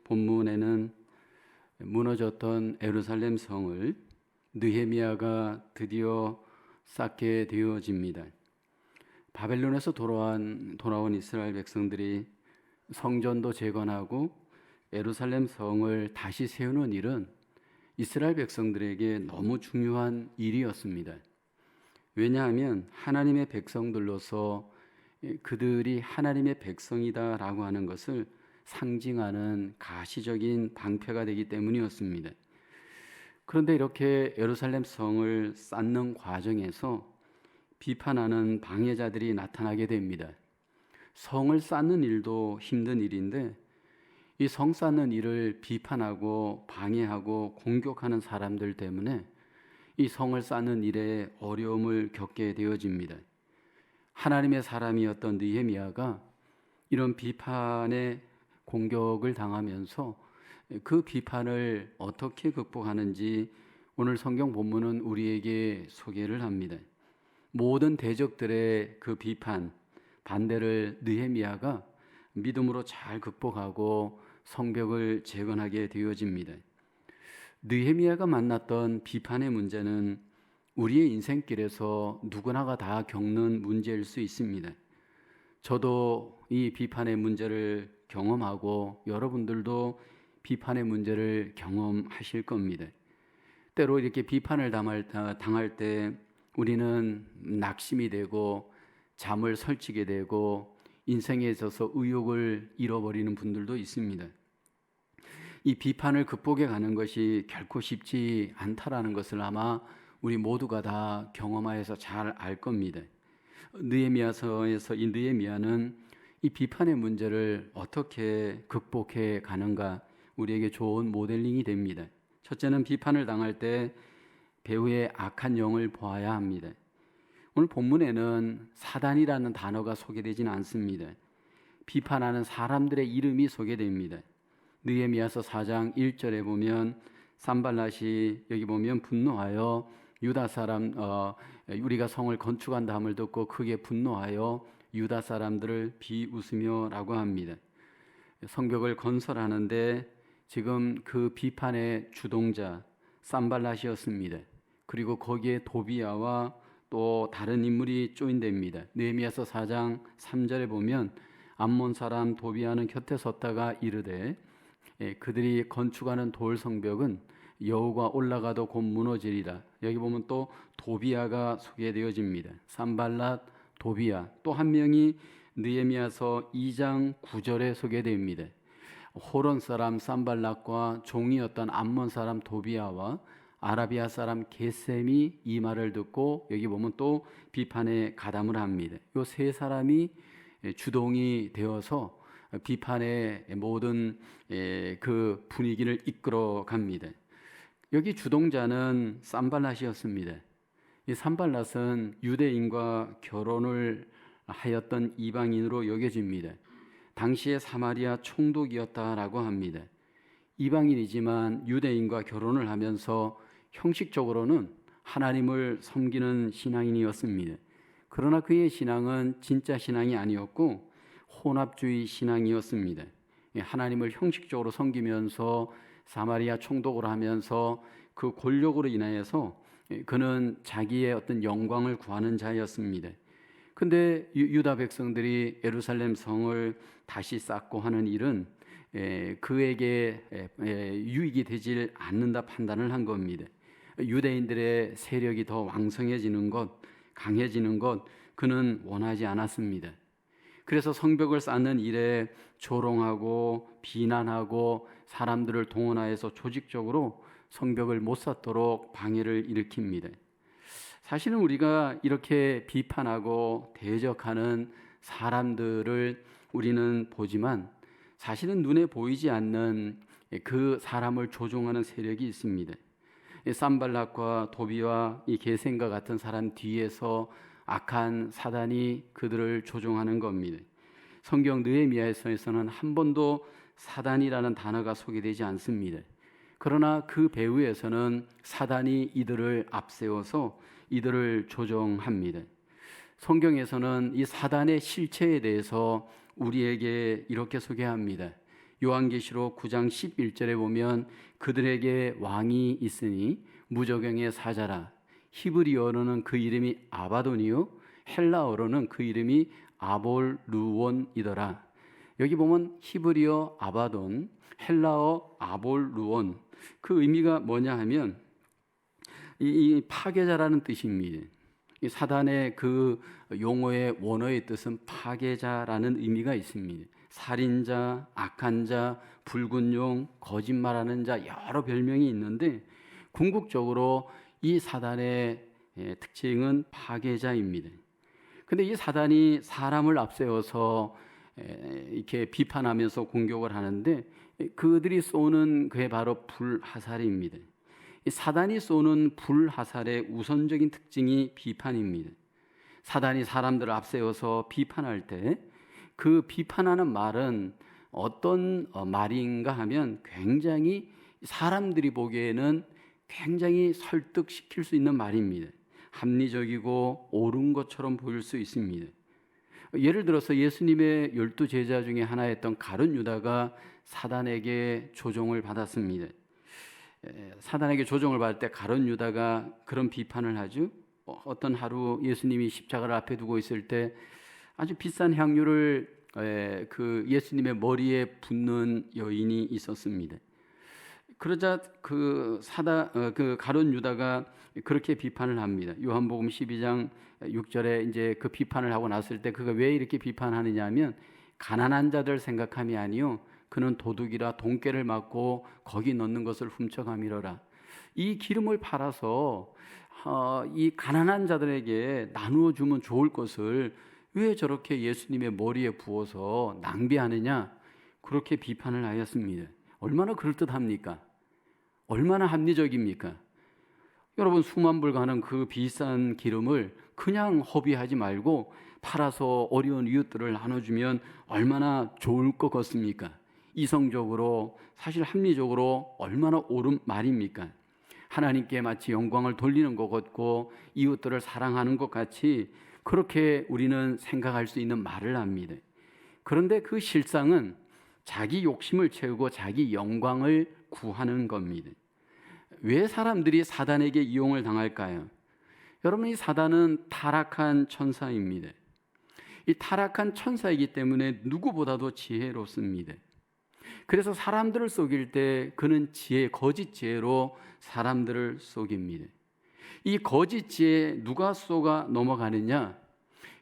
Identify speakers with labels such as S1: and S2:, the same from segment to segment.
S1: 본문에는 무너졌던 예루살렘 성을 느헤미야가 드디어 쌓게 되어집니다. 바벨론에서 돌아온 이스라엘 백성들이 성전도 재건하고 예루살렘 성을 다시 세우는 일은 이스라엘 백성들에게 너무 중요한 일이었습니다. 왜냐하면 하나님의 백성들로서 그들이 하나님의 백성이다라고 하는 것을 상징하는 가시적인 방패가 되기 때문이었습니다. 그런데 이렇게 예루살렘 성을 쌓는 과정에서 비판하는 방해자들이 나타나게 됩니다. 성을 쌓는 일도 힘든 일인데 이 성 쌓는 일을 비판하고 방해하고 공격하는 사람들 때문에 이 성을 쌓는 일에 어려움을 겪게 되어집니다. 하나님의 사람이었던 느헤미야가 이런 비판에 공격을 당하면서 그 비판을 어떻게 극복하는지 오늘 성경 본문은 우리에게 소개를 합니다. 모든 대적들의 그 비판, 반대를 느헤미야가 믿음으로 잘 극복하고 성벽을 재건하게 되어집니다. 느헤미야가 만났던 비판의 문제는 우리의 인생길에서 누구나가 다 겪는 문제일 수 있습니다. 저도 이 비판의 문제를 경험하고 여러분들도 비판의 문제를 경험하실 겁니다. 때로 이렇게 비판을 당할 때 우리는 낙심이 되고 잠을 설치게 되고 인생에 있어서 의욕을 잃어버리는 분들도 있습니다. 이 비판을 극복해 가는 것이 결코 쉽지 않다라는 것을 아마 우리 모두가 다 경험하여서 잘 알 겁니다. 느헤미야서에서 이 느헤미야는 이 비판의 문제를 어떻게 극복해 가는가 우리에게 좋은 모델링이 됩니다. 첫째는 비판을 당할 때 배후의 악한 영을 보아야 합니다. 오늘 본문에는 사단이라는 단어가 소개되지는 않습니다. 비판하는 사람들의 이름이 소개됩니다. 느헤미야서 4장 1절에 보면 산발랏이 여기 보면 분노하여 유다 사람 우리가 성을 건축한다 함을 듣고 크게 분노하여 유다 사람들을 비웃으며라고 합니다. 성벽을 건설하는데 지금 그 비판의 주동자 산발랏이었습니다. 그리고 거기에 도비야와 또 다른 인물이 조인됩니다. 느헤미야서 4장 3절에 보면 암몬 사람 도비야는 곁에 섰다가 이르되 그들이 건축하는 돌 성벽은 여호가 올라가도 곧 무너지리라. 여기 보면 또 도비야가 소개되어집니다. 산발랏, 도비야. 또 한 명이 느헤미야서 2장 9절에 소개됩니다. 호론 사람 산발랏과 종이었던 암몬 사람 도비야와 아라비아 사람 게셈이 이 말을 듣고 여기 보면 또 비판에 가담을 합니다. 이 세 사람이 주동이 되어서 비판의 모든 그 분위기를 이끌어 갑니다. 여기 주동자는 산발랏이었습니다. 이 산발랏은 유대인과 결혼을 하였던 이방인으로 여겨집니다. 당시의 사마리아 총독이었다라고 합니다. 이방인이지만 유대인과 결혼을 하면서 형식적으로는 하나님을 섬기는 신앙인이었습니다. 그러나 그의 신앙은 진짜 신앙이 아니었고 혼합주의 신앙이었습니다. 하나님을 형식적으로 섬기면서 사마리아 총독을 하면서 그 권력으로 인하여서 그는 자기의 어떤 영광을 구하는 자였습니다. 근데 유다 백성들이 예루살렘 성을 다시 쌓고 하는 일은 그에게 유익이 되질 않는다 판단을 한 겁니다. 유대인들의 세력이 더 왕성해지는 것, 강해지는 것 그는 원하지 않았습니다. 그래서 성벽을 쌓는 일에 조롱하고 비난하고 사람들을 동원하여서 조직적으로 성벽을 못 쌓도록 방해를 일으킵니다. 사실은 우리가 이렇게 비판하고 대적하는 사람들을 우리는 보지만 사실은 눈에 보이지 않는 그 사람을 조종하는 세력이 있습니다. 산발랏과 도비와 이 게셈과 같은 사람 뒤에서 악한 사단이 그들을 조종하는 겁니다. 성경 느헤미야서에서는 한 번도 사단이라는 단어가 소개되지 않습니다. 그러나 그 배후에서는 사단이 이들을 앞세워서 이들을 조종합니다. 성경에서는 이 사단의 실체에 대해서 우리에게 이렇게 소개합니다. 요한계시록 9장 11절에 보면 그들에게 왕이 있으니 무저경의 사자라. 히브리어로는 그 이름이 아바돈이요 헬라어로는 그 이름이 아볼루온이더라. 여기 보면 히브리어 아바돈, 헬라어 아볼루온, 그 의미가 뭐냐 하면 이 파괴자라는 뜻입니다. 이 사단의 그 용어의 원어의 뜻은 파괴자라는 의미가 있습니다. 살인자, 악한 자, 붉은 용, 거짓말하는 자, 여러 별명이 있는데 궁극적으로 이 사단의 특징은 파괴자입니다. 근데 이 사단이 사람을 앞세워서 이렇게 비판하면서 공격을 하는데 그들이 쏘는 그게 바로 불화살입니다. 이 사단이 쏘는 불화살의 우선적인 특징이 비판입니다. 사단이 사람들을 앞세워서 비판할 때 그 비판하는 말은 어떤 말인가 하면 굉장히 사람들이 보기에는 굉장히 설득시킬 수 있는 말입니다. 합리적이고 옳은 것처럼 보일 수 있습니다. 예를 들어서 예수님의 12 제자 중에 하나였던 가룟 유다가 사단에게 조종을 받았습니다. 사단에게 조종을 받을 때 가룟 유다가 그런 비판을 하죠. 어떤 하루 예수님이 십자가를 앞에 두고 있을 때 아주 비싼 향유를 그 예수님의 머리에 붓는 여인이 있었습니다. 그러자 그 가룟 유다가 그렇게 비판을 합니다. 요한복음 12장 6절에 이제 그 비판을 하고 났을 때 그가 왜 이렇게 비판하느냐 하면 가난한 자들 생각함이 아니요 그는 도둑이라 돈깨를 맞고 거기 넣는 것을 훔쳐가미러라. 이 기름을 팔아서 이 가난한 자들에게 나누어 주면 좋을 것을 왜 저렇게 예수님의 머리에 부어서 낭비하느냐, 그렇게 비판을 하였습니다. 얼마나 그럴듯합니까? 얼마나 합리적입니까? 여러분, 수만 불 가는 그 비싼 기름을 그냥 허비하지 말고 팔아서 어려운 이웃들을 나눠주면 얼마나 좋을 것 같습니까? 이성적으로, 사실 합리적으로 얼마나 옳은 말입니까? 하나님께 마치 영광을 돌리는 것 같고 이웃들을 사랑하는 것 같이 그렇게 우리는 생각할 수 있는 말을 합니다. 그런데 그 실상은 자기 욕심을 채우고 자기 영광을 구하는 겁니다. 왜 사람들이 사단에게 이용을 당할까요? 여러분, 이 사단은 타락한 천사입니다. 이 타락한 천사이기 때문에 누구보다도 지혜롭습니다. 그래서 사람들을 속일 때 그는 거짓 지혜로 사람들을 속입니다. 이 거짓 지혜에 누가 쏘가 넘어가느냐?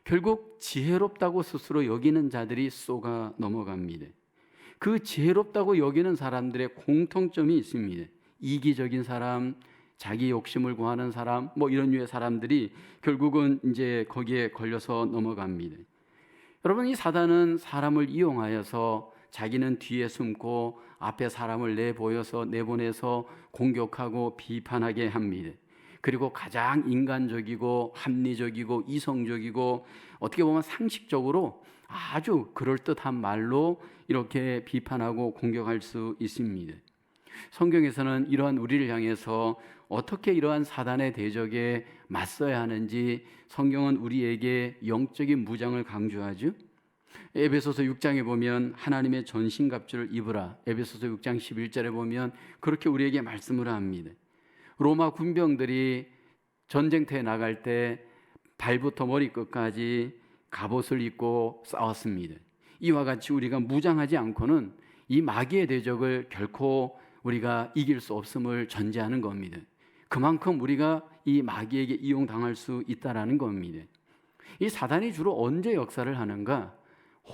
S1: 결국 지혜롭다고 스스로 여기는 자들이 쏘가 넘어갑니다. 그 지혜롭다고 여기는 사람들의 공통점이 있습니다. 이기적인 사람, 자기 욕심을 구하는 사람, 이런 류의 사람들이 결국은 이제 거기에 걸려서 넘어갑니다. 여러분, 이 사단은 사람을 이용하여서 자기는 뒤에 숨고 앞에 사람을 내보내서 공격하고 비판하게 합니다. 그리고 가장 인간적이고 합리적이고 이성적이고 어떻게 보면 상식적으로 아주 그럴듯한 말로 이렇게 비판하고 공격할 수 있습니다. 성경에서는 이러한 우리를 향해서 어떻게 이러한 사단의 대적에 맞서야 하는지 성경은 우리에게 영적인 무장을 강조하죠. 에베소서 6장에 보면 하나님의 전신갑주를 입으라. 에베소서 6장 11절에 보면 그렇게 우리에게 말씀을 합니다. 로마 군병들이 전쟁터에 나갈 때 발부터 머리끝까지 갑옷을 입고 싸웠습니다. 이와 같이 우리가 무장하지 않고는 이 마귀의 대적을 결코 우리가 이길 수 없음을 전제하는 겁니다. 그만큼 우리가 이 마귀에게 이용당할 수 있다라는 겁니다. 이 사단이 주로 언제 역사를 하는가?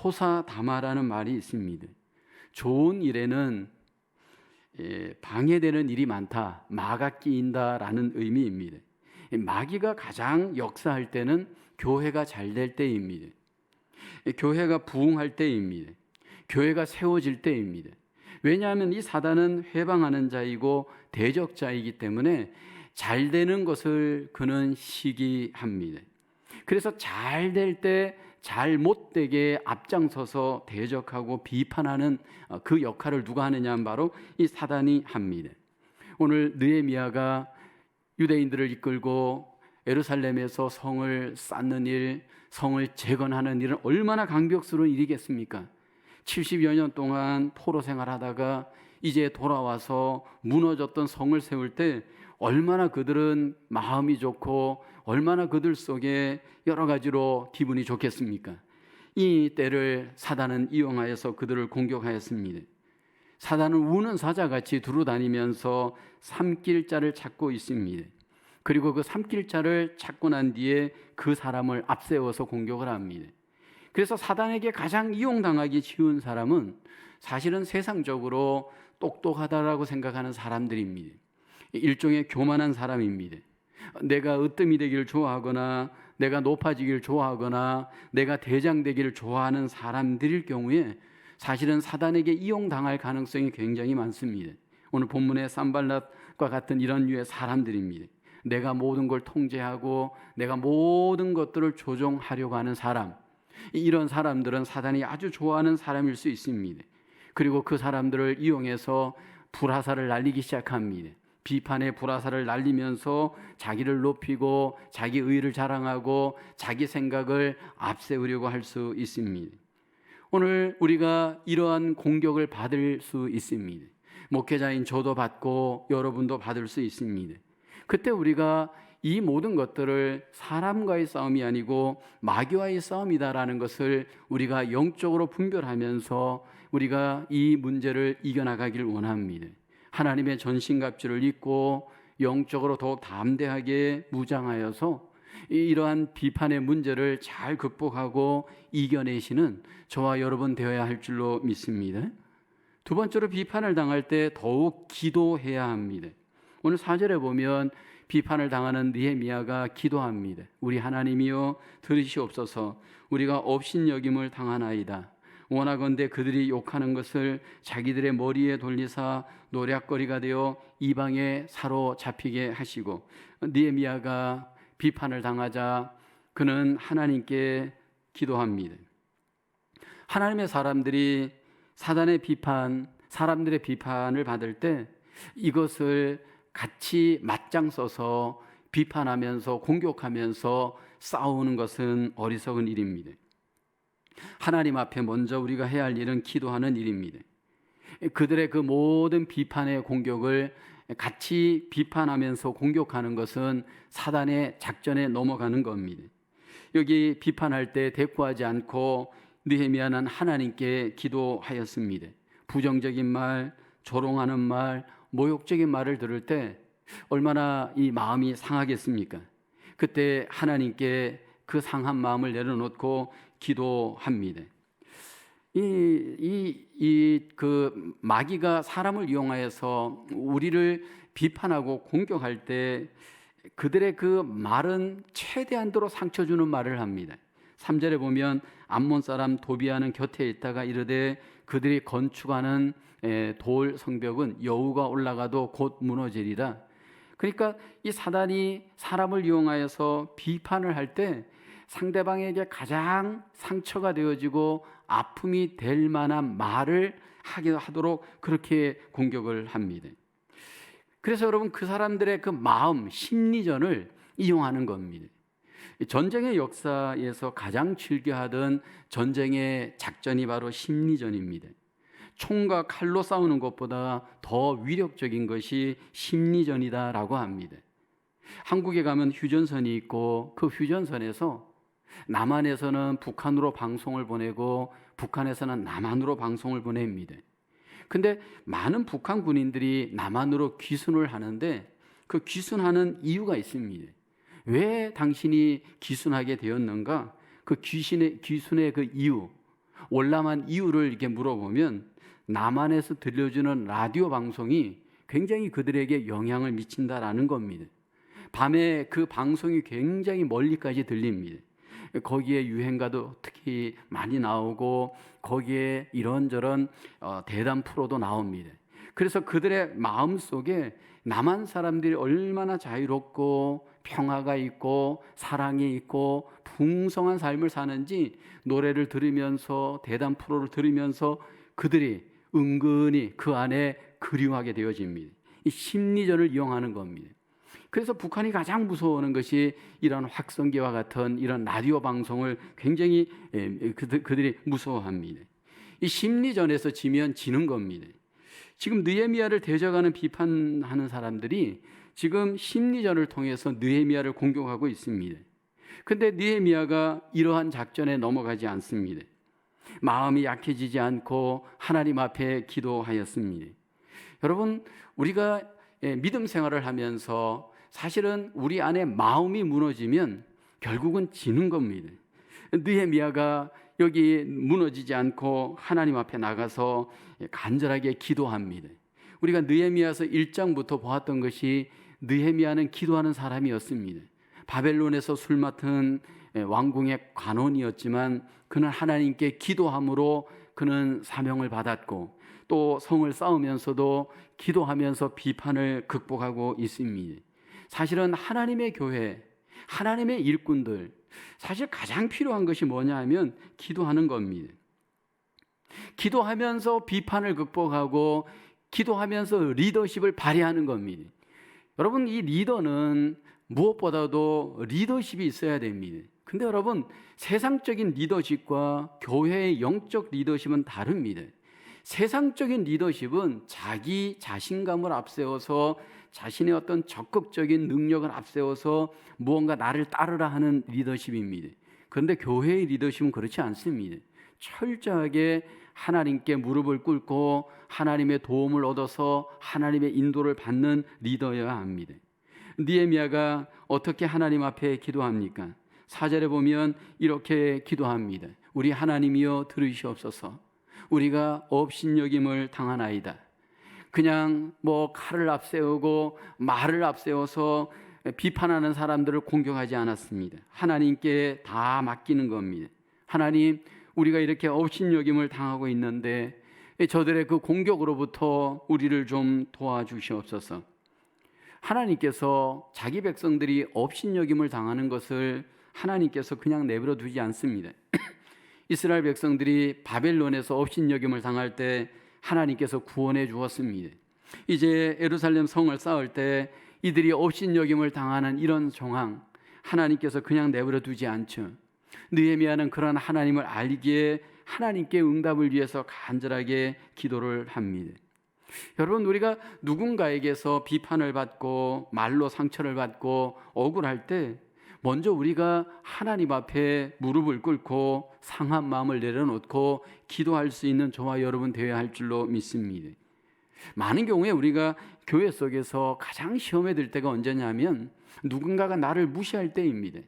S1: 호사다마라는 말이 있습니다. 좋은 일에는 방해되는 일이 많다, 마가 끼인다라는 의미입니다. 마귀가 가장 역사할 때는 교회가 잘 될 때입니다. 교회가 부흥할 때입니다. 교회가 세워질 때입니다. 왜냐하면 이 사단은 회방하는 자이고 대적자이기 때문에 잘 되는 것을 그는 시기합니다. 그래서 잘 될 때 잘 못되게 앞장서서 대적하고 비판하는 그 역할을 누가 하느냐 하면 바로 이 사단이 합니다. 오늘 느헤미야가 유대인들을 이끌고 예루살렘에서 성을 쌓는 일, 성을 재건하는 일은 얼마나 강력스러운 일이겠습니까? 70여 년 동안 포로 생활하다가 이제 돌아와서 무너졌던 성을 세울 때 얼마나 그들은 마음이 좋고 얼마나 그들 속에 여러 가지로 기분이 좋겠습니까? 이 때를 사단은 이용하여서 그들을 공격하였습니다. 사단은 우는 사자같이 두루다니면서 삼킬 자를 찾고 있습니다. 그리고 그 삼킬 자를 찾고 난 뒤에 그 사람을 앞세워서 공격을 합니다. 그래서 사단에게 가장 이용당하기 쉬운 사람은 사실은 세상적으로 똑똑하다라고 생각하는 사람들입니다. 일종의 교만한 사람입니다. 내가 으뜸이 되기를 좋아하거나 내가 높아지기를 좋아하거나 내가 대장 되기를 좋아하는 사람들일 경우에 사실은 사단에게 이용당할 가능성이 굉장히 많습니다. 오늘 본문의 산발랏과 같은 이런 류의 사람들입니다. 내가 모든 걸 통제하고 내가 모든 것들을 조종하려고 하는 사람, 이런 사람들은 사단이 아주 좋아하는 사람일 수 있습니다. 그리고 그 사람들을 이용해서 불화살을 날리기 시작합니다. 비판의 불화살을 날리면서 자기를 높이고 자기 의의를 자랑하고 자기 생각을 앞세우려고 할 수 있습니다. 오늘 우리가 이러한 공격을 받을 수 있습니다. 목회자인 저도 받고 여러분도 받을 수 있습니다. 그때 우리가 이 모든 것들을 사람과의 싸움이 아니고 마귀와의 싸움이다라는 것을 우리가 영적으로 분별하면서 우리가 이 문제를 이겨나가기를 원합니다. 하나님의 전신갑주를 입고 영적으로 더욱 담대하게 무장하여서 이러한 비판의 문제를 잘 극복하고 이겨내시는 저와 여러분 되어야 할 줄로 믿습니다. 두 번째로 비판을 당할 때 더욱 기도해야 합니다. 오늘 4절에 보면 비판을 당하는 느헤미야가 기도합니다. 우리 하나님이여 들으시옵소서. 우리가 업신여김을 당하나이다. 원하건대 그들이 욕하는 것을 자기들의 머리에 돌리사 노략거리가 되어 이방에 사로잡히게 하시고, 느헤미야가 비판을 당하자 그는 하나님께 기도합니다. 하나님의 사람들이 사단의 비판, 사람들의 비판을 받을 때 이것을 같이 맞장 써서 비판하면서 공격하면서 싸우는 것은 어리석은 일입니다. 하나님 앞에 먼저 우리가 해야 할 일은 기도하는 일입니다. 그들의 그 모든 비판의 공격을 같이 비판하면서 공격하는 것은 사단의 작전에 넘어가는 겁니다. 여기 비판할 때 대꾸하지 않고 느헤미야는 하나님께 기도하였습니다. 부정적인 말, 조롱하는 말, 모욕적인 말을 들을 때 얼마나 이 마음이 상하겠습니까? 그때 하나님께 그 상한 마음을 내려놓고 기도합니다. 그 마귀가 사람을 이용하여서 우리를 비판하고 공격할 때 그들의 그 말은 최대한도로 상처 주는 말을 합니다. 3절에 보면 암몬 사람 도비아는 곁에 있다가 이르되 그들이 건축하는 돌 성벽은 여우가 올라가도 곧 무너지리라. 그러니까 이 사단이 사람을 이용하여서 비판을 할 때 상대방에게 가장 상처가 되어지고 아픔이 될 만한 말을 하도록 그렇게 공격을 합니다. 그래서 여러분 그 사람들의 그 마음, 심리전을 이용하는 겁니다. 전쟁의 역사에서 가장 즐겨하던 전쟁의 작전이 바로 심리전입니다. 총과 칼로 싸우는 것보다 더 위력적인 것이 심리전이다라고 합니다. 한국에 가면 휴전선이 있고 그 휴전선에서 남한에서는 북한으로 방송을 보내고 북한에서는 남한으로 방송을 보냅니다. 근데 많은 북한 군인들이 남한으로 귀순을 하는데 그 귀순하는 이유가 있습니다. 왜 당신이 귀순하게 되었는가? 그 귀순의 그 이유, 월남한 이유를 이렇게 물어보면 남한에서 들려주는 라디오 방송이 굉장히 그들에게 영향을 미친다라는 겁니다. 밤에 그 방송이 굉장히 멀리까지 들립니다. 거기에 유행가도 특히 많이 나오고 거기에 이런저런 대담 프로도 나옵니다. 그래서 그들의 마음속에 남한 사람들이 얼마나 자유롭고 평화가 있고 사랑이 있고 풍성한 삶을 사는지 노래를 들으면서 대담 프로를 들으면서 그들이 은근히 그 안에 그리워하게 되어집니다. 이 심리전을 이용하는 겁니다. 그래서 북한이 가장 무서워하는 것이 이런 확성기와 같은 이런 라디오 방송을 굉장히 그들이 무서워합니다. 이 심리전에서 지면 지는 겁니다. 지금 느헤미야를 대적하는 비판하는 사람들이 지금 심리전을 통해서 느헤미야를 공격하고 있습니다. 근데 느헤미야가 이러한 작전에 넘어가지 않습니다. 마음이 약해지지 않고 하나님 앞에 기도하였습니다. 여러분, 우리가 믿음 생활을 하면서 사실은 우리 안에 마음이 무너지면 결국은 지는 겁니다. 느헤미야가 여기 무너지지 않고 하나님 앞에 나가서 간절하게 기도합니다. 우리가 느헤미야서 1장부터 보았던 것이 느헤미야는 기도하는 사람이었습니다. 바벨론에서 술 맡은 왕궁의 관원이었지만 그는 하나님께 기도함으로 그는 사명을 받았고 또 성을 쌓으면서도 기도하면서 비판을 극복하고 있습니다. 사실은 하나님의 교회, 하나님의 일꾼들, 사실 가장 필요한 것이 뭐냐 하면 기도하는 겁니다. 기도하면서 비판을 극복하고 기도하면서 리더십을 발휘하는 겁니다. 여러분, 이 리더는 무엇보다도 리더십이 있어야 됩니다. 근데 여러분, 세상적인 리더십과 교회의 영적 리더십은 다릅니다. 세상적인 리더십은 자기 자신감을 앞세워서 자신의 어떤 적극적인 능력을 앞세워서 무언가 나를 따르라 하는 리더십입니다. 그런데 교회의 리더십은 그렇지 않습니다. 철저하게 하나님께 무릎을 꿇고 하나님의 도움을 얻어서 하나님의 인도를 받는 리더여야 합니다. 느헤미야가 어떻게 하나님 앞에 기도합니까? 4절에 보면 이렇게 기도합니다. 우리 하나님이여 들으시옵소서. 우리가 업신여김을 당하나이다. 그냥 칼을 앞세우고 말을 앞세워서 비판하는 사람들을 공격하지 않았습니다. 하나님께 다 맡기는 겁니다. 하나님, 우리가 이렇게 업신여김을 당하고 있는데 저들의 그 공격으로부터 우리를 좀 도와주시옵소서. 하나님께서 자기 백성들이 업신여김을 당하는 것을 하나님께서 그냥 내버려 두지 않습니다. 이스라엘 백성들이 바벨론에서 업신여김을 당할 때 하나님께서 구원해 주었습니다. 이제 예루살렘 성을 쌓을 때 이들이 업신여김을 당하는 이런 정황, 하나님께서 그냥 내버려 두지 않죠. 느헤미야는 그런 하나님을 알기에 하나님께 응답을 위해서 간절하게 기도를 합니다. 여러분, 우리가 누군가에게서 비판을 받고 말로 상처를 받고 억울할 때 먼저 우리가 하나님 앞에 무릎을 꿇고 상한 마음을 내려놓고 기도할 수 있는 저와 여러분 되어야 할 줄로 믿습니다. 많은 경우에 우리가 교회 속에서 가장 시험에 들 때가 언제냐면 누군가가 나를 무시할 때입니다.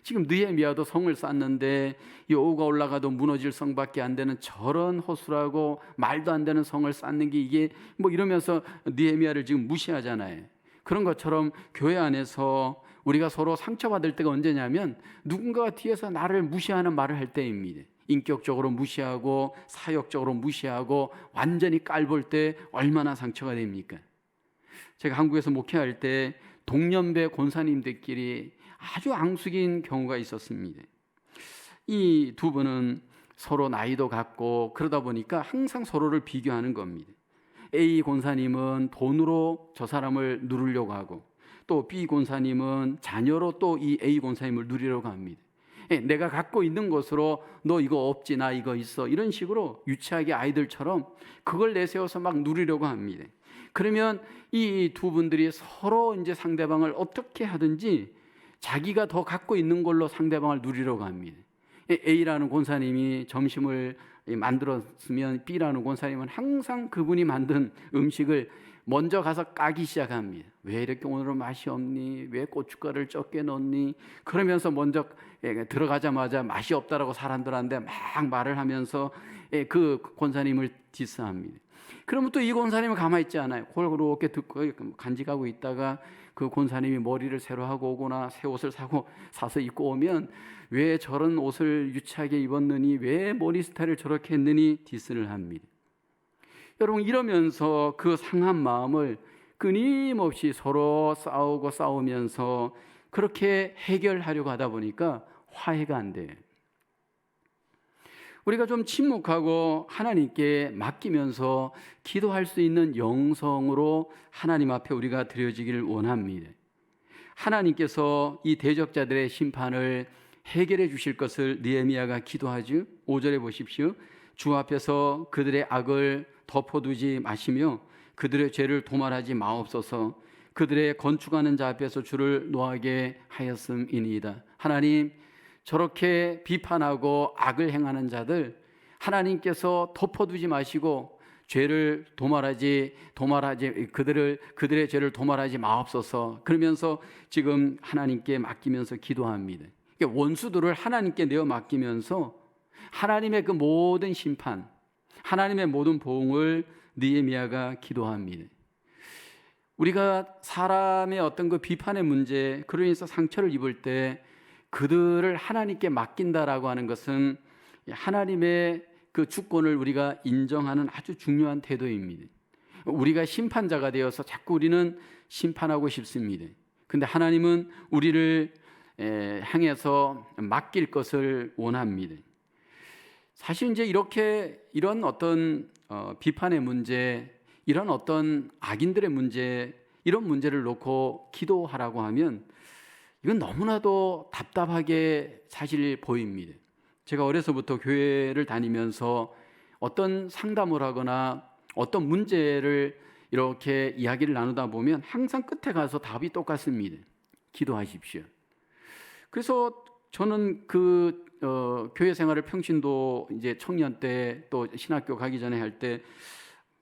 S1: 지금 느헤미야도 성을 쌓는데 여호가 올라가도 무너질 성밖에 안 되는 저런 허술하고 말도 안 되는 성을 쌓는 게 이게 이러면서 느헤미야를 지금 무시하잖아요. 그런 것처럼 교회 안에서 우리가 서로 상처받을 때가 언제냐면 누군가가 뒤에서 나를 무시하는 말을 할 때입니다. 인격적으로 무시하고 사역적으로 무시하고 완전히 깔볼 때 얼마나 상처가 됩니까? 제가 한국에서 목회할 때 동년배 권사님들끼리 아주 앙숙인 경우가 있었습니다. 이 두 분은 서로 나이도 같고 그러다 보니까 항상 서로를 비교하는 겁니다. A 권사님은 돈으로 저 사람을 누르려고 하고 또 B 권사님은 자녀로 또 이 A 권사님을 누리려고 합니다. 내가 갖고 있는 것으로 너 이거 없지 나 이거 있어 이런 식으로 유치하게 아이들처럼 그걸 내세워서 막 누리려고 합니다. 그러면 이 두 분들이 서로 이제 상대방을 어떻게 하든지 자기가 더 갖고 있는 걸로 상대방을 누리려고 합니다. A라는 권사님이 점심을 만들었으면 B라는 권사님은 항상 그분이 만든 음식을 먼저 가서 까기 시작합니다. 왜 이렇게 오늘은 맛이 없니? 왜 고춧가루를 적게 넣니? 그러면서 먼저 들어가자마자 맛이 없다라고 사람들한테 막 말을 하면서 그 권사님을 디스합니다. 그러면 또 이 권사님은 가만히 있지 않아요. 그렇게 듣고 간직하고 있다가 그 권사님이 머리를 새로 하고 오거나 새 옷을 사서 입고 오면 왜 저런 옷을 유치하게 입었느니, 왜 머리 스타일을 저렇게 했느니 디스를 합니다. 여러분, 이러면서 그 상한 마음을 끊임없이 서로 싸우면서 그렇게 해결하려고 하다 보니까 화해가 안 돼요. 우리가 좀 침묵하고 하나님께 맡기면서 기도할 수 있는 영성으로 하나님 앞에 우리가 드려지기를 원합니다. 하나님께서 이 대적자들의 심판을 해결해 주실 것을 느헤미야가 기도하죠. 5절에 보십시오. 주 앞에서 그들의 악을 덮어두지 마시며 그들의 죄를 도말하지 마옵소서. 그들의 건축하는 자 앞에서 주를 노하게 하였음이니이다. 하나님, 저렇게 비판하고 악을 행하는 자들 하나님께서 덮어두지 마시고 죄를 도말하지 그들의 죄를 도말하지 마옵소서. 그러면서 지금 하나님께 맡기면서 기도합니다. 원수들을 하나님께 내어 맡기면서 하나님의 그 모든 심판, 하나님의 모든 보응을 느헤미야가 기도합니다. 우리가 사람의 어떤 그 비판의 문제, 그로 인해서 상처를 입을 때 그들을 하나님께 맡긴다라고 하는 것은 하나님의 그 주권을 우리가 인정하는 아주 중요한 태도입니다. 우리가 심판자가 되어서 자꾸 우리는 심판하고 싶습니다. 근데 하나님은 우리를 향해서 맡길 것을 원합니다. 사실 이제 이런 어떤 비판의 문제, 이런 어떤 악인들의 문제, 이런 문제를 놓고 기도하라고 하면 이건 너무나도 답답하게 사실 보입니다. 제가 어려서부터 교회를 다니면서 어떤 상담을 하거나 어떤 문제를 이렇게 이야기를 나누다 보면 항상 끝에 가서 답이 똑같습니다. 기도하십시오. 그래서 저는 교회 생활을 평신도 이제 청년 때 또 신학교 가기 전에 할 때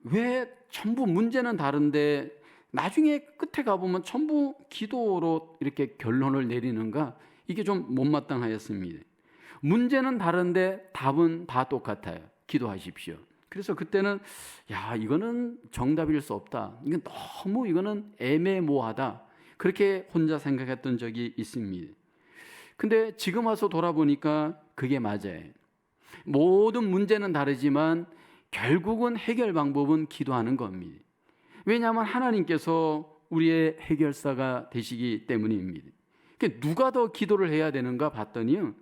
S1: 왜 전부 문제는 다른데 나중에 끝에 가보면 전부 기도로 이렇게 결론을 내리는가? 이게 좀 못마땅하였습니다. 문제는 다른데 답은 다 똑같아요. 기도하십시오. 그래서 그때는 이거는 정답일 수 없다. 이거는 애매모호하다. 그렇게 혼자 생각했던 적이 있습니다. 근데 지금 와서 돌아보니까 그게 맞아요. 모든 문제는 다르지만 결국은 해결 방법은 기도하는 겁니다. 왜냐하면 하나님께서 우리의 해결사가 되시기 때문입니다. 누가 더 기도를 해야 되는가 봤더니요,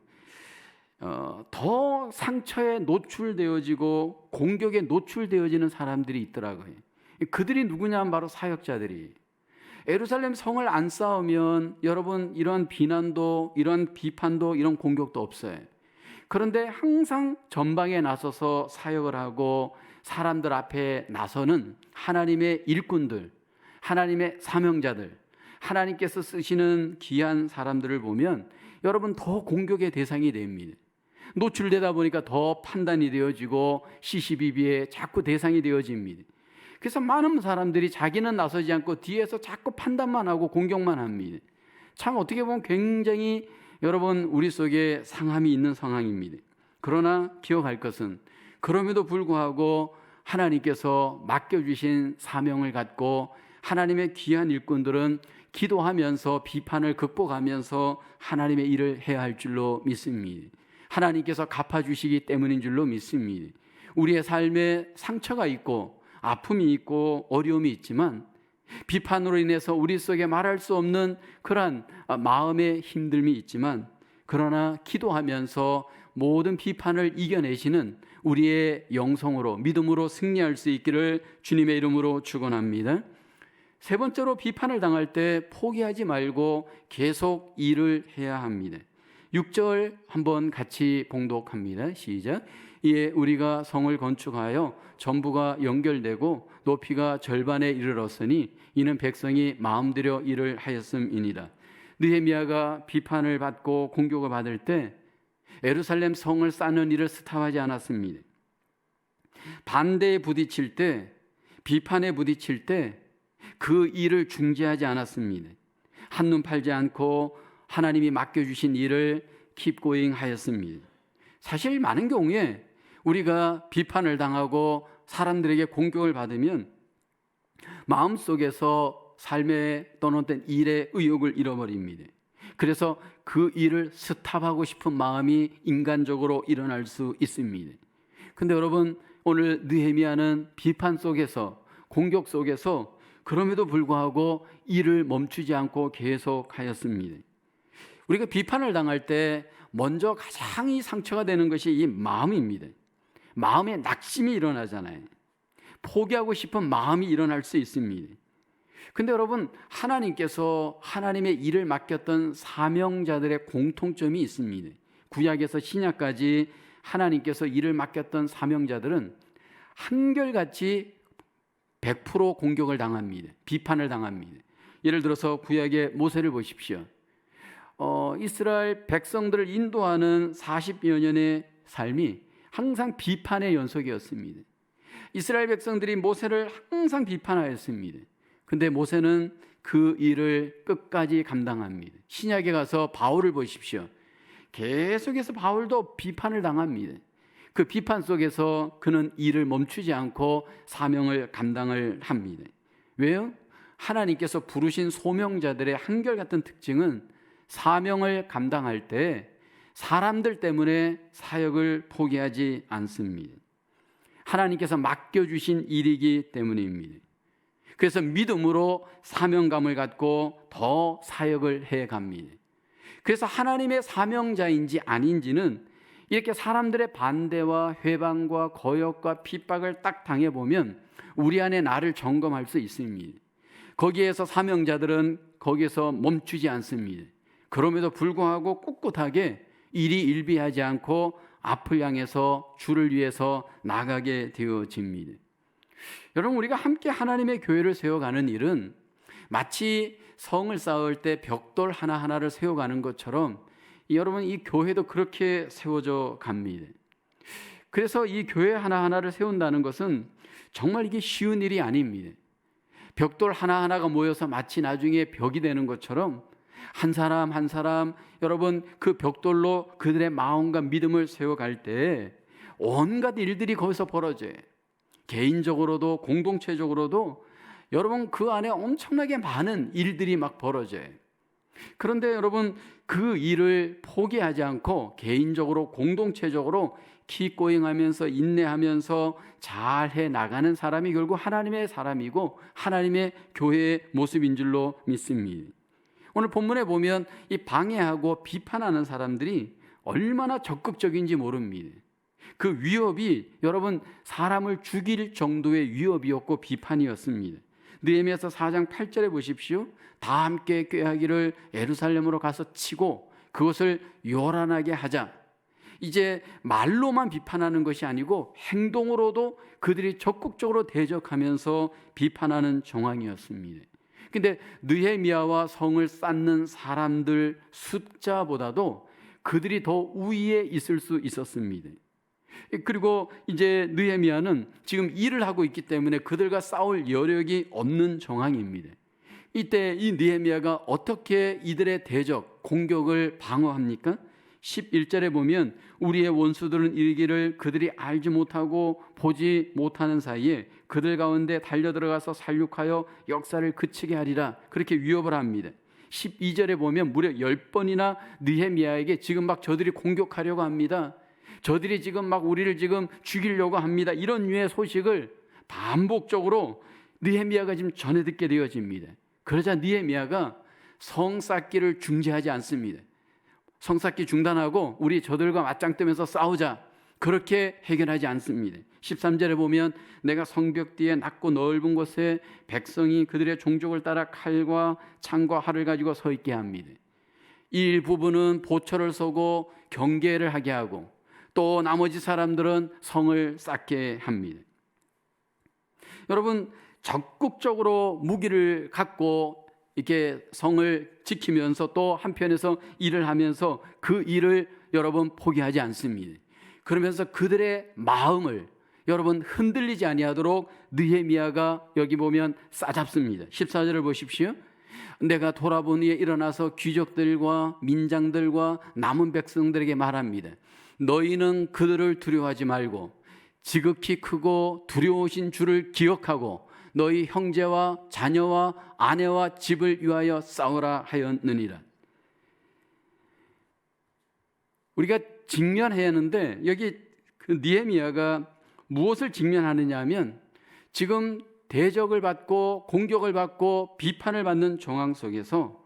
S1: 더 상처에 노출되어지고 공격에 노출되어지는 사람들이 있더라고요. 그들이 누구냐면 바로 사역자들이. 예루살렘 성을 안 쌓으면 여러분 이런 비난도, 이런 비판도, 이런 공격도 없어요. 그런데 항상 전방에 나서서 사역을 하고 사람들 앞에 나서는 하나님의 일꾼들, 하나님의 사명자들, 하나님께서 쓰시는 귀한 사람들을 보면 여러분 더 공격의 대상이 됩니다. 노출되다 보니까 더 판단이 되어지고 시시비비에 자꾸 대상이 되어집니다. 그래서 많은 사람들이 자기는 나서지 않고 뒤에서 자꾸 판단만 하고 공격만 합니다. 참 어떻게 보면 굉장히 여러분 우리 속에 상함이 있는 상황입니다. 그러나 기억할 것은 그럼에도 불구하고 하나님께서 맡겨주신 사명을 갖고 하나님의 귀한 일꾼들은 기도하면서 비판을 극복하면서 하나님의 일을 해야 할 줄로 믿습니다. 하나님께서 갚아주시기 때문인 줄로 믿습니다. 우리의 삶에 상처가 있고 아픔이 있고 어려움이 있지만 비판으로 인해서 우리 속에 말할 수 없는 그러한 마음의 힘듦이 있지만 그러나 기도하면서 모든 비판을 이겨내시는 우리의 영성으로 믿음으로 승리할 수 있기를 주님의 이름으로 축원합니다. 세 번째로 비판을 당할 때 포기하지 말고 계속 일을 해야 합니다. 6절 한번 같이 봉독합니다. 시작. 이에 우리가 성을 건축하여 전부가 연결되고 높이가 절반에 이르렀으니 이는 백성이 마음들여 일을 하였음이니라. 느헤미야가 비판을 받고 공격을 받을 때 예루살렘 성을 쌓는 일을 스탑하지 않았습니다. 반대에 부딪힐 때, 비판에 부딪힐 때 그 일을 중지하지 않았습니다. 한눈 팔지 않고 하나님이 맡겨주신 일을 킵고잉 하였습니다. 사실 많은 경우에 우리가 비판을 당하고 사람들에게 공격을 받으면 마음속에서 삶에 떠났던 일의 의욕을 잃어버립니다. 그래서 그 일을 스탑하고 싶은 마음이 인간적으로 일어날 수 있습니다. 근데 여러분 오늘 느헤미야는 비판 속에서 공격 속에서 그럼에도 불구하고 일을 멈추지 않고 계속하였습니다. 우리가 비판을 당할 때 먼저 가장 이 상처가 되는 것이 이 마음입니다. 마음에 낙심이 일어나잖아요. 포기하고 싶은 마음이 일어날 수 있습니다. 근데 여러분 하나님께서 하나님의 일을 맡겼던 사명자들의 공통점이 있습니다. 구약에서 신약까지 하나님께서 일을 맡겼던 사명자들은 한결같이 100% 공격을 당합니다. 비판을 당합니다. 예를 들어서 구약의 모세를 보십시오. 이스라엘 백성들을 인도하는 40여 년의 삶이 항상 비판의 연속이었습니다. 이스라엘 백성들이 모세를 항상 비판하였습니다. 근데 모세는 그 일을 끝까지 감당합니다. 신약에 가서 바울을 보십시오. 계속해서 바울도 비판을 당합니다. 그 비판 속에서 그는 일을 멈추지 않고 사명을 감당을 합니다. 왜요? 하나님께서 부르신 소명자들의 한결같은 특징은 사명을 감당할 때 사람들 때문에 사역을 포기하지 않습니다. 하나님께서 맡겨주신 일이기 때문입니다. 그래서 믿음으로 사명감을 갖고 더 사역을 해갑니다. 그래서 하나님의 사명자인지 아닌지는 이렇게 사람들의 반대와 회방과 거역과 핍박을 딱 당해보면 우리 안에 나를 점검할 수 있습니다. 거기에서 사명자들은 거기에서 멈추지 않습니다. 그럼에도 불구하고 꿋꿋하게 일희일비하지 않고 앞을 향해서 주를 위해서 나가게 되어집니다. 여러분, 우리가 함께 하나님의 교회를 세워가는 일은 마치 성을 쌓을 때 벽돌 하나하나를 세워가는 것처럼 여러분, 이 교회도 그렇게 세워져 갑니다. 그래서 이 교회 하나하나를 세운다는 것은 정말 이게 쉬운 일이 아닙니다. 벽돌 하나하나가 모여서 마치 나중에 벽이 되는 것처럼 한 사람 한 사람 여러분 그 벽돌로 그들의 마음과 믿음을 세워갈 때 온갖 일들이 거기서 벌어져요. 개인적으로도 공동체적으로도 여러분 그 안에 엄청나게 많은 일들이 막 벌어져요. 그런데 여러분 그 일을 포기하지 않고 개인적으로 공동체적으로 키고잉하면서 인내하면서 잘해 나가는 사람이 결국 하나님의 사람이고 하나님의 교회의 모습인 줄로 믿습니다. 오늘 본문에 보면 이 방해하고 비판하는 사람들이 얼마나 적극적인지 모릅니다. 그 위협이 여러분 사람을 죽일 정도의 위협이었고 비판이었습니다. 느헤미야서 4장 8절에 보십시오. 다 함께 꾀하기를 예루살렘으로 가서 치고 그것을 요란하게 하자. 이제 말로만 비판하는 것이 아니고 행동으로도 그들이 적극적으로 대적하면서 비판하는 정황이었습니다. 근데 느헤미야와 성을 쌓는 사람들 숫자보다도 그들이 더 우위에 있을 수 있었습니다. 그리고 이제 느헤미야는 지금 일을 하고 있기 때문에 그들과 싸울 여력이 없는 정황입니다. 이때 이 느헤미야가 어떻게 이들의 대적, 공격을 방어합니까? 11절에 보면 우리의 원수들은 이르기를 그들이 알지 못하고 보지 못하는 사이에 그들 가운데 달려들어가서 살육하여 역사를 그치게 하리라, 그렇게 위협을 합니다. 12절에 보면 무려 10번이나 느헤미야에게 지금 막 저들이 공격하려고 합니다. 저들이 지금 막 우리를 지금 죽이려고 합니다. 이런 류의 소식을 반복적으로 느헤미야가 지금 전해 듣게 되어집니다. 그러자 느헤미야가 성 쌓기를 중지하지 않습니다. 성 쌓기 중단하고 우리 저들과 맞짱 뜨면서 싸우자, 그렇게 해결하지 않습니다. 13절에 보면 내가 성벽 뒤에 낮고 넓은 곳에 백성이 그들의 종족을 따라 칼과 창과 활을 가지고 서 있게 합니다. 이 일부분은 보초를 서고 경계를 하게 하고 또 나머지 사람들은 성을 쌓게 합니다. 여러분, 적극적으로 무기를 갖고 이렇게 성을 지키면서 또 한편에서 일을 하면서 그 일을 여러분 포기하지 않습니다. 그러면서 그들의 마음을 여러분 흔들리지 아니하도록 느헤미야가 여기 보면 싸잡습니다. 14절을 보십시오. 내가 돌아보니 일어나서 귀족들과 민장들과 남은 백성들에게 말합니다. 너희는 그들을 두려워하지 말고 지극히 크고 두려우신 주를 기억하고 너희 형제와 자녀와 아내와 집을 위하여 싸우라 하였느니라. 우리가 직면해야 하는데 여기 그 느헤미야가 무엇을 직면하느냐 하면 지금 대적을 받고 공격을 받고 비판을 받는 정황 속에서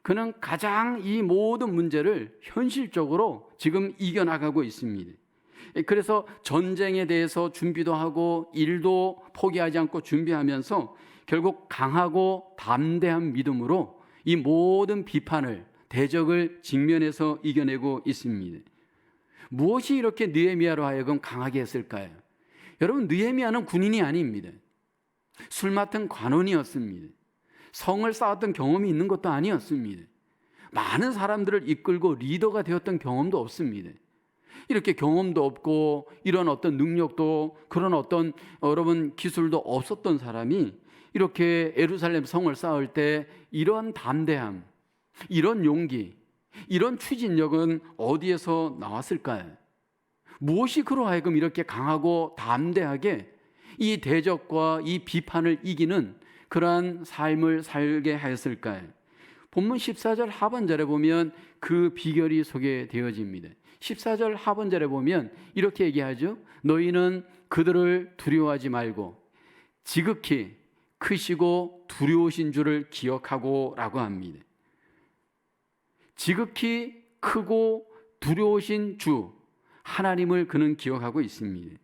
S1: 그는 가장 이 모든 문제를 현실적으로 지금 이겨나가고 있습니다. 그래서 전쟁에 대해서 준비도 하고 일도 포기하지 않고 준비하면서 결국 강하고 담대한 믿음으로 이 모든 비판을, 대적을 직면해서 이겨내고 있습니다. 무엇이 이렇게 느헤미야로 하여금 강하게 했을까요? 여러분, 느헤미야는 군인이 아닙니다. 술 맡은 관원이었습니다. 성을 쌓았던 경험이 있는 것도 아니었습니다. 많은 사람들을 이끌고 리더가 되었던 경험도 없습니다. 이렇게 경험도 없고 이런 어떤 능력도, 그런 어떤 여러분 기술도 없었던 사람이 이렇게 예루살렘 성을 쌓을 때 이런 담대함, 이런 용기, 이런 추진력은 어디에서 나왔을까요? 무엇이 그로 하여금 이렇게 강하고 담대하게 이 대적과 이 비판을 이기는 그러한 삶을 살게 하였을까요? 본문 14절 하반절에 보면 그 비결이 소개되어집니다. 14절 하반절에 보면 이렇게 얘기하죠. 너희는 그들을 두려워하지 말고 지극히 크시고 두려우신 줄을 기억하고 라고 합니다. 지극히 크고 두려우신 주 하나님을 그는 기억하고 있습니다.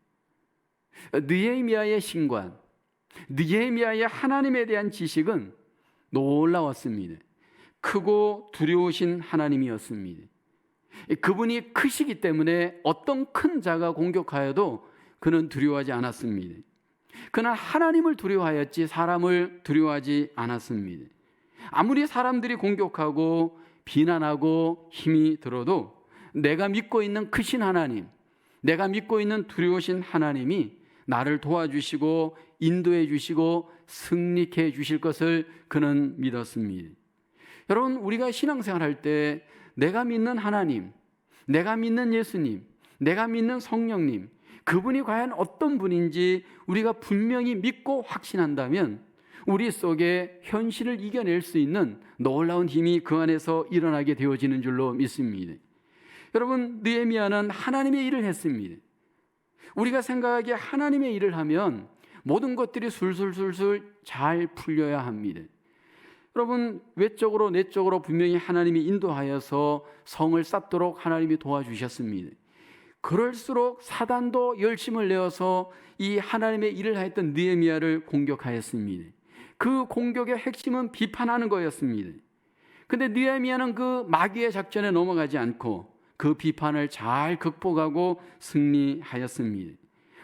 S1: 느헤미야의 신관, 느헤미야의 하나님에 대한 지식은 놀라웠습니다. 크고 두려우신 하나님이었습니다. 그분이 크시기 때문에 어떤 큰 자가 공격하여도 그는 두려워하지 않았습니다. 그는 하나님을 두려워하였지 사람을 두려워하지 않았습니다. 아무리 사람들이 공격하고 비난하고 힘이 들어도 내가 믿고 있는 크신 하나님, 내가 믿고 있는 두려우신 하나님이 나를 도와주시고 인도해 주시고 승리케 해 주실 것을 그는 믿었습니다. 여러분, 우리가 신앙생활할 때 내가 믿는 하나님, 내가 믿는 예수님, 내가 믿는 성령님, 그분이 과연 어떤 분인지 우리가 분명히 믿고 확신한다면 우리 속에 현실을 이겨낼 수 있는 놀라운 힘이 그 안에서 일어나게 되어지는 줄로 믿습니다. 여러분, 느헤미야는 하나님의 일을 했습니다. 우리가 생각하기에 하나님의 일을 하면 모든 것들이 술술술술 잘 풀려야 합니다. 여러분, 외적으로 내적으로 분명히 하나님이 인도하여서 성을 쌓도록 하나님이 도와주셨습니다. 그럴수록 사단도 열심을 내어서 이 하나님의 일을 하였던 느헤미야를 공격하였습니다. 그 공격의 핵심은 비판하는 거였습니다. 그런데 느헤미야는 그 마귀의 작전에 넘어가지 않고 그 비판을 잘 극복하고 승리하였습니다.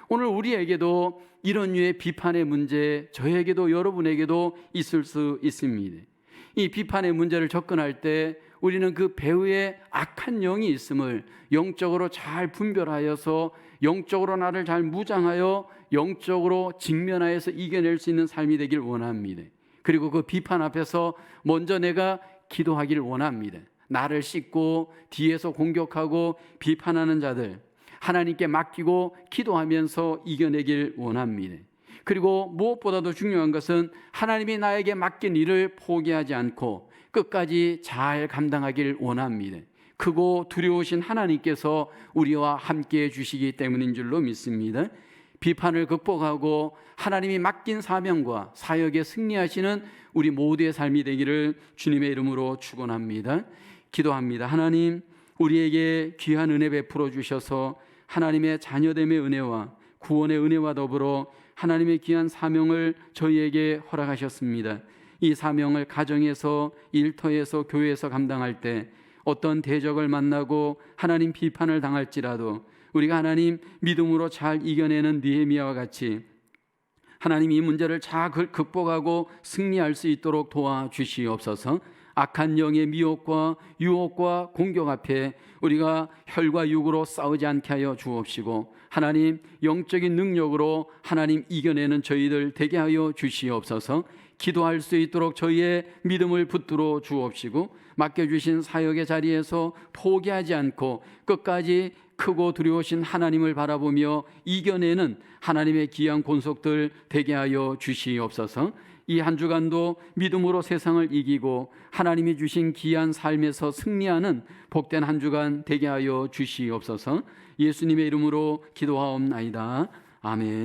S1: 오늘 우리에게도 이런 류의 비판의 문제, 저에게도 여러분에게도 있을 수 있습니다. 이 비판의 문제를 접근할 때 우리는 그 배후에 악한 영이 있음을 영적으로 잘 분별하여서 영적으로 나를 잘 무장하여 영적으로 직면하여서 이겨낼 수 있는 삶이 되길 원합니다. 그리고 그 비판 앞에서 먼저 내가 기도하기를 원합니다. 나를 씻고 뒤에서 공격하고 비판하는 자들 하나님께 맡기고 기도하면서 이겨내길 원합니다. 그리고 무엇보다도 중요한 것은 하나님이 나에게 맡긴 일을 포기하지 않고 끝까지 잘 감당하길 원합니다. 크고 두려우신 하나님께서 우리와 함께해 주시기 때문인 줄로 믿습니다. 비판을 극복하고 하나님이 맡긴 사명과 사역에 승리하시는 우리 모두의 삶이 되기를 주님의 이름으로 축원합니다. 기도합니다. 하나님, 우리에게 귀한 은혜 베풀어 주셔서 하나님의 자녀됨의 은혜와 구원의 은혜와 더불어 하나님의 귀한 사명을 저희에게 허락하셨습니다. 이 사명을 가정에서, 일터에서, 교회에서 감당할 때 어떤 대적을 만나고 하나님 비판을 당할지라도 우리가 하나님 믿음으로 잘 이겨내는 느헤미야와 같이 하나님 이 문제를 잘 극복하고 승리할 수 있도록 도와주시옵소서. 악한 영의 미혹과 유혹과 공격 앞에 우리가 혈과 육으로 싸우지 않게 하여 주옵시고 하나님 영적인 능력으로 하나님 이겨내는 저희들 되게 하여 주시옵소서. 기도할 수 있도록 저희의 믿음을 붙들어 주옵시고 맡겨주신 사역의 자리에서 포기하지 않고 끝까지 크고 두려우신 하나님을 바라보며 이겨내는 하나님의 귀한 권속들 되게 하여 주시옵소서. 이 한 주간도 믿음으로 세상을 이기고 하나님이 주신 귀한 삶에서 승리하는 복된 한 주간 되게 하여 주시옵소서. 예수님의 이름으로 기도하옵나이다. 아멘.